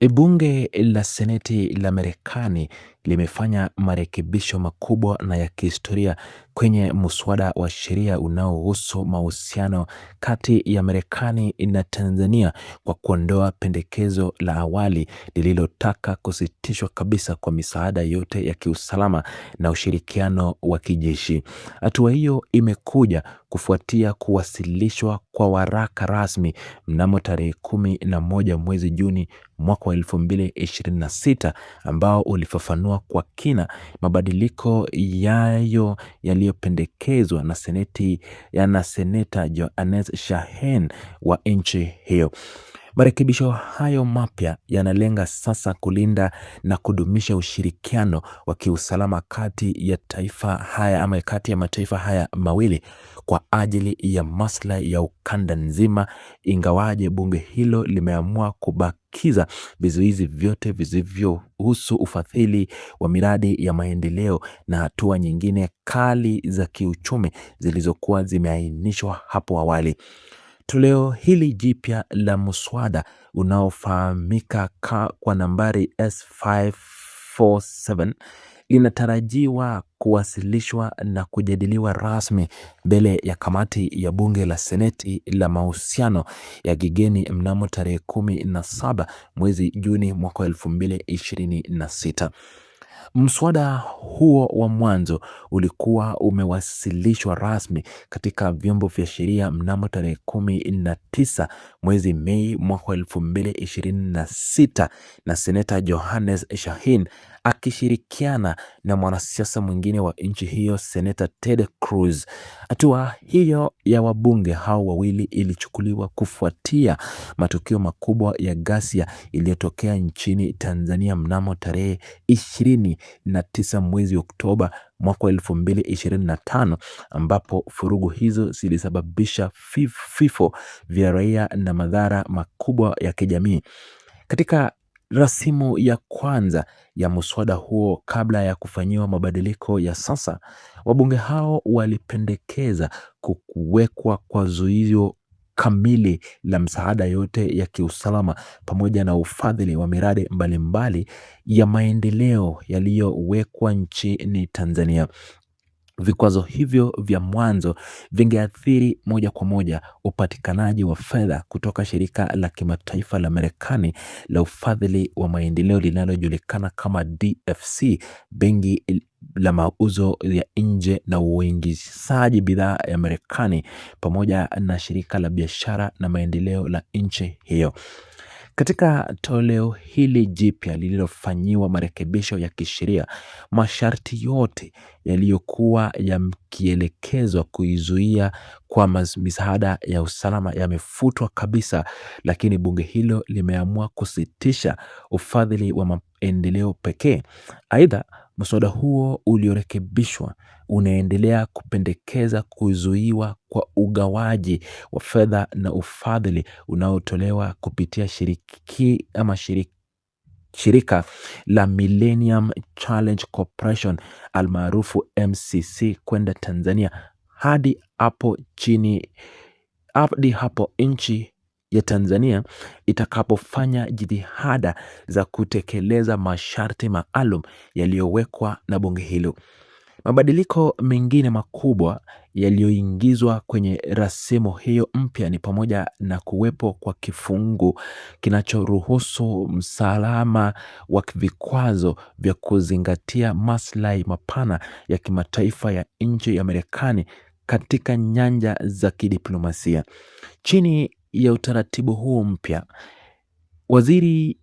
Bunge la Seneti la Marekani limefanya marekebisho makubwa na ya kihistoria kwenye muswada wa sheria unaohusu mahusiano kati ya Marekani na Tanzania kwa kuondoa pendekezo la awali lililotaka kusitishwa kabisa kwa misaada yote ya kiusalama na ushirikiano wa kijeshi. Hatua hiyo imekuja kufuatia kuwasilishwa kwa waraka rasmi mnamo tarehe 11 mwezi Juni mwaka wa 2026 ambao ulifafanua kwa kina mabadiliko yayo yaliyopendekezwa na Seneta Johannes Shaheen wa nchi hiyo. Marekebisho hayo mapya yanalenga sasa kulinda na kudumisha ushirikiano wa kiusalama kati ya mataifa haya mawili kwa ajili ya maslahi ya ukanda nzima, ingawaje bunge hilo limeamua kubakiza vizuizi vyote visivyohusu ufadhili wa miradi ya maendeleo na hatua nyingine kali za kiuchumi zilizokuwa zimeainishwa hapo awali. Toleo hili jipya la muswada unaofahamika kwa nambari S547 linatarajiwa kuwasilishwa na kujadiliwa rasmi mbele ya kamati ya bunge la Seneti la mahusiano ya kigeni mnamo tarehe 17 mwezi Juni mwaka 2026. Mswada huo wa mwanzo ulikuwa umewasilishwa rasmi katika vyombo vya sheria mnamo tarehe 19 mwezi Mei mwaka 2026 na Seneta Johannes Shaheen akishirikiana na mwanasiasa mwingine wa nchi hiyo Seneta Ted Cruz. Hatua hiyo ya wabunge hao wawili ilichukuliwa kufuatia matukio makubwa ya ghasia iliyotokea nchini Tanzania mnamo tarehe 29 mwezi Oktoba mwaka 2025 ambapo furugu hizo zilisababisha vifo vya raia na madhara makubwa ya kijamii. Katika rasimu ya kwanza ya muswada huo kabla ya kufanyiwa mabadiliko ya sasa, wabunge hao walipendekeza kuwekwa kwa zuio kamili la msaada yote ya kiusalama pamoja na ufadhili wa miradi mbalimbali ya maendeleo yaliyowekwa nchini Tanzania. Vikwazo hivyo vya mwanzo vingeathiri moja kwa moja upatikanaji wa fedha kutoka shirika la kimataifa la Marekani la ufadhili wa maendeleo linalojulikana kama DFC, benki la mauzo ya nje na uingizaji bidhaa ya Marekani, pamoja na shirika la biashara na maendeleo la nchi hiyo. Katika toleo hili jipya lililofanyiwa marekebisho ya kisheria, masharti yote yaliyokuwa yakielekezwa kuizuia kwa misaada ya usalama yamefutwa kabisa, lakini bunge hilo limeamua kusitisha ufadhili wa maendeleo pekee. Aidha, mswada huo uliorekebishwa unaendelea kupendekeza kuzuiwa kwa ugawaji wa fedha na ufadhili unaotolewa kupitia shirika la Millennium Challenge Corporation almaarufu MCC kwenda Tanzania hadi hapo nchi ya Tanzania itakapofanya jitihada za kutekeleza masharti maalum yaliyowekwa na bunge hilo. Mabadiliko mengine makubwa yaliyoingizwa kwenye rasimu hiyo mpya ni pamoja na kuwepo kwa kifungu kinachoruhusu msalama wa vikwazo vya kuzingatia maslahi mapana ya kimataifa ya nchi ya Marekani katika nyanja za kidiplomasia. Chini ya utaratibu huo mpya, waziri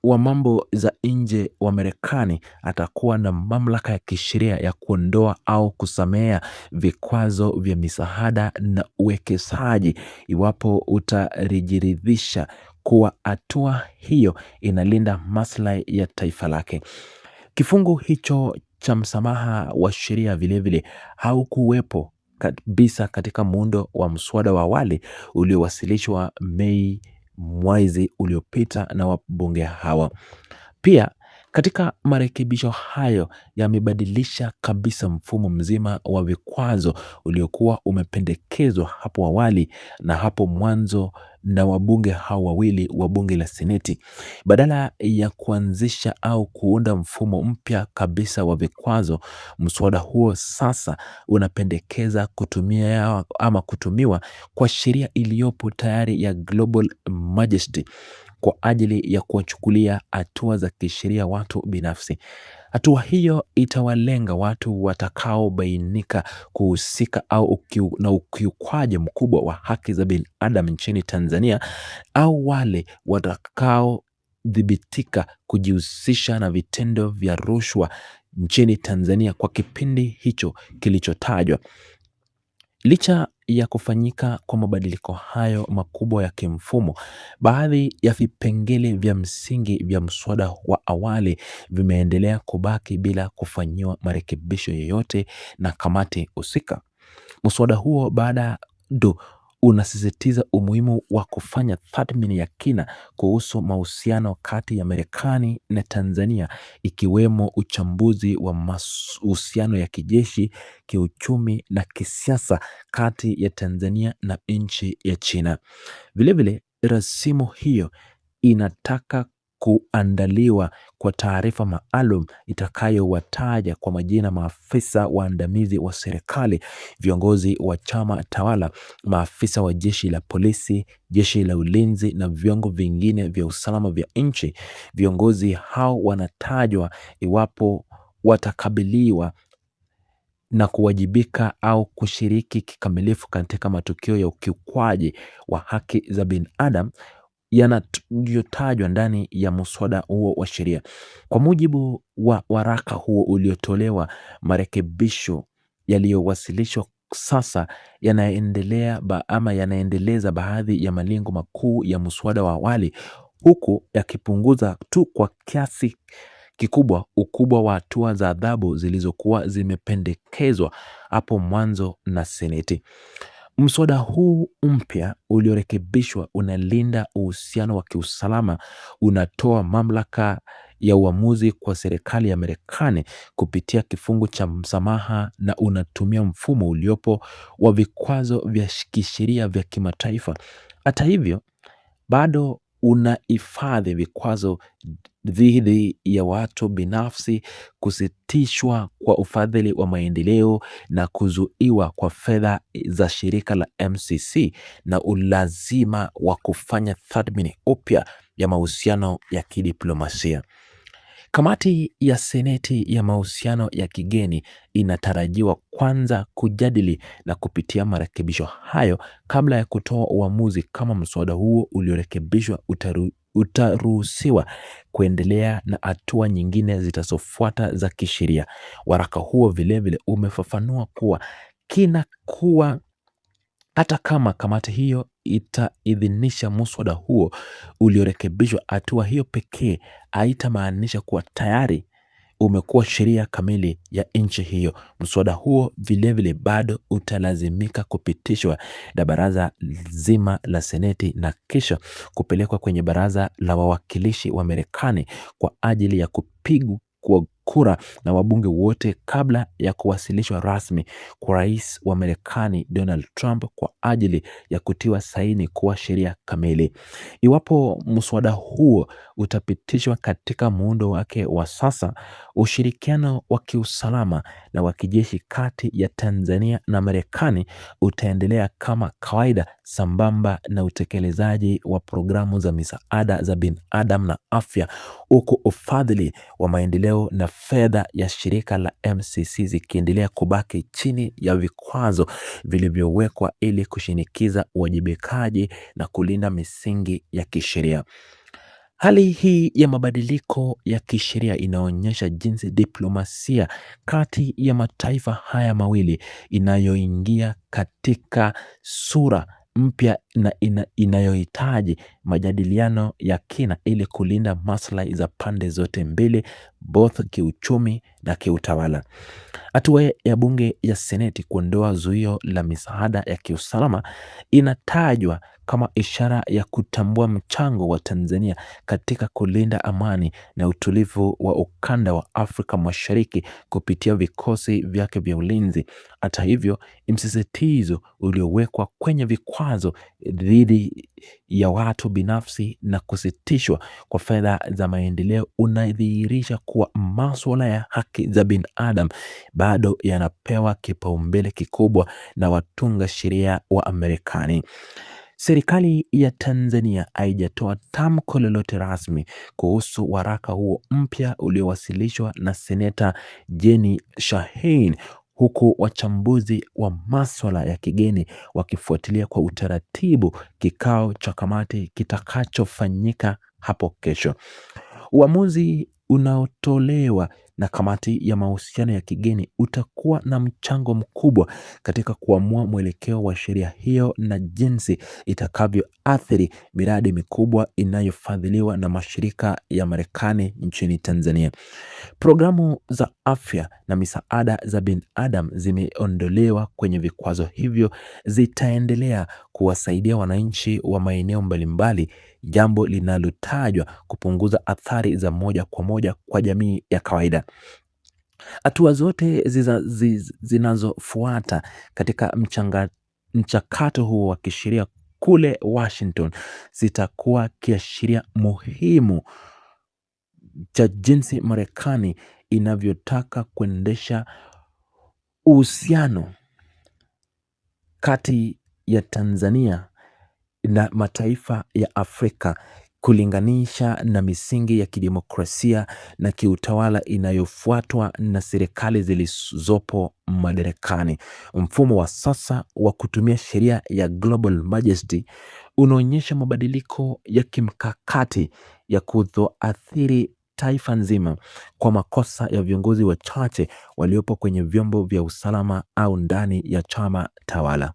wa mambo za nje wa Marekani atakuwa na mamlaka ya kisheria ya kuondoa au kusamea vikwazo vya misaada na uwekezaji iwapo utajiridhisha kuwa hatua hiyo inalinda maslahi ya taifa lake. Kifungu hicho cha msamaha wa sheria vilevile haukuwepo kabisa katika muundo wa mswada wa awali uliowasilishwa Mei mwezi uliopita na wabunge hawa. Pia katika marekebisho hayo yamebadilisha kabisa mfumo mzima wa vikwazo uliokuwa umependekezwa hapo awali na hapo mwanzo na wabunge hao wawili wa bunge la Seneti. Badala ya kuanzisha au kuunda mfumo mpya kabisa wa vikwazo, mswada huo sasa unapendekeza kutumiwa kwa sheria iliyopo tayari ya Global Majesty kwa ajili ya kuwachukulia hatua za kisheria watu binafsi. Hatua hiyo itawalenga watu watakaobainika kuhusika na ukiukwaji mkubwa wa haki za binadamu nchini Tanzania, au wale watakaodhibitika kujihusisha na vitendo vya rushwa nchini Tanzania kwa kipindi hicho kilichotajwa. Licha ya kufanyika kwa mabadiliko hayo makubwa ya kimfumo, baadhi ya vipengele vya msingi vya mswada wa awali vimeendelea kubaki bila kufanyiwa marekebisho yoyote na kamati husika. Mswada huo bado unasisitiza umuhimu wa kufanya tathmini ya kina kuhusu mahusiano kati ya Marekani na Tanzania, ikiwemo uchambuzi wa mahusiano ya kijeshi, kiuchumi na kisiasa kati ya Tanzania na nchi ya China. Vilevile, rasimu hiyo inataka kuandaliwa kwa taarifa maalum itakayowataja kwa majina maafisa waandamizi wa serikali, viongozi wa chama tawala, maafisa wa jeshi la polisi, jeshi la ulinzi na vyombo vingine vya usalama vya nchi. Viongozi hao wanatajwa iwapo watakabiliwa na kuwajibika au kushiriki kikamilifu katika matukio ya ukiukwaji wa haki za binadamu yanayotajwa ndani ya muswada huo wa sheria. Kwa mujibu wa waraka huo uliotolewa, marekebisho yaliyowasilishwa sasa yanaendeleza baadhi ya malengo makuu ya muswada wa awali, huku yakipunguza tu kwa kiasi kikubwa ukubwa wa hatua za adhabu zilizokuwa zimependekezwa hapo mwanzo na Seneti. Mswada huu mpya uliorekebishwa unalinda uhusiano wa kiusalama, unatoa mamlaka ya uamuzi kwa serikali ya Marekani kupitia kifungu cha msamaha, na unatumia mfumo uliopo wa vikwazo vya kisheria vya kimataifa. Hata hivyo, bado unahifadhi vikwazo dhidi ya watu binafsi, kusitishwa kwa ufadhili wa maendeleo na kuzuiwa kwa fedha za shirika la MCC, na ulazima wa kufanya tathmini upya ya mahusiano ya kidiplomasia. Kamati ya Seneti ya mahusiano ya kigeni inatarajiwa kwanza kujadili na kupitia marekebisho hayo kabla ya kutoa uamuzi kama mswada huo uliorekebishwa utaruhusiwa kuendelea na hatua nyingine zitazofuata za kisheria. Waraka huo vilevile umefafanua kuwa hata kama kamati hiyo itaidhinisha muswada huo uliorekebishwa, hatua hiyo pekee haitamaanisha kuwa tayari umekuwa sheria kamili ya nchi hiyo. Mswada huo vilevile bado utalazimika kupitishwa na baraza zima la Seneti na kisha kupelekwa kwenye baraza la wawakilishi wa Marekani kwa ajili ya kupigwa kwa kura na wabunge wote kabla ya kuwasilishwa rasmi kwa rais wa Marekani Donald Trump kwa ajili ya kutiwa saini kuwa sheria kamili. Iwapo mswada huo utapitishwa katika muundo wake wa sasa, ushirikiano wa kiusalama na wa kijeshi kati ya Tanzania na Marekani utaendelea kama kawaida, sambamba na utekelezaji wa programu za misaada za binadamu na afya, huku ufadhili wa maendeleo na fedha ya shirika la MCC zikiendelea kubaki chini ya vikwazo vilivyowekwa ili kushinikiza uwajibikaji na kulinda misingi ya kisheria. Hali hii ya mabadiliko ya kisheria inaonyesha jinsi diplomasia kati ya mataifa haya mawili inayoingia katika sura mpya na inayohitaji majadiliano ya kina ili kulinda maslahi za pande zote mbili, both kiuchumi na kiutawala. Hatua ya bunge ya Seneti kuondoa zuio la misaada ya kiusalama inatajwa kama ishara ya kutambua mchango wa Tanzania katika kulinda amani na utulivu wa ukanda wa Afrika Mashariki kupitia vikosi vyake vya ulinzi. Hata hivyo, msisitizo uliowekwa kwenye vikwazo dhidi ya watu binafsi na kusitishwa kwa fedha za maendeleo unadhihirisha kuwa masuala ya haki za binadamu bado yanapewa kipaumbele kikubwa na watunga sheria wa Marekani. Serikali ya Tanzania haijatoa tamko lolote rasmi kuhusu waraka huo mpya uliowasilishwa na Seneta Jeanine Shaheen, huku wachambuzi wa masuala ya kigeni wakifuatilia kwa utaratibu kikao cha kamati kitakachofanyika hapo kesho. Uamuzi unaotolewa na kamati ya mahusiano ya kigeni utakuwa na mchango mkubwa katika kuamua mwelekeo wa sheria hiyo na jinsi itakavyoathiri miradi mikubwa inayofadhiliwa na mashirika ya Marekani nchini Tanzania. Programu za afya na misaada za binadamu zimeondolewa kwenye vikwazo hivyo, zitaendelea kuwasaidia wananchi wa maeneo mbalimbali, jambo linalotajwa kupunguza athari za moja kwa moja kwa jamii ya kawaida. Hatua zote zinazofuata katika mchakato huo wa kisheria kule Washington zitakuwa kiashiria muhimu cha jinsi Marekani inavyotaka kuendesha uhusiano kati ya Tanzania na mataifa ya Afrika kulinganisha na misingi ya kidemokrasia na kiutawala inayofuatwa na serikali zilizopo madarakani. Mfumo wa sasa wa kutumia sheria ya Global Majesty unaonyesha mabadiliko ya kimkakati ya kutoathiri taifa nzima kwa makosa ya viongozi wachache waliopo kwenye vyombo vya usalama au ndani ya chama tawala.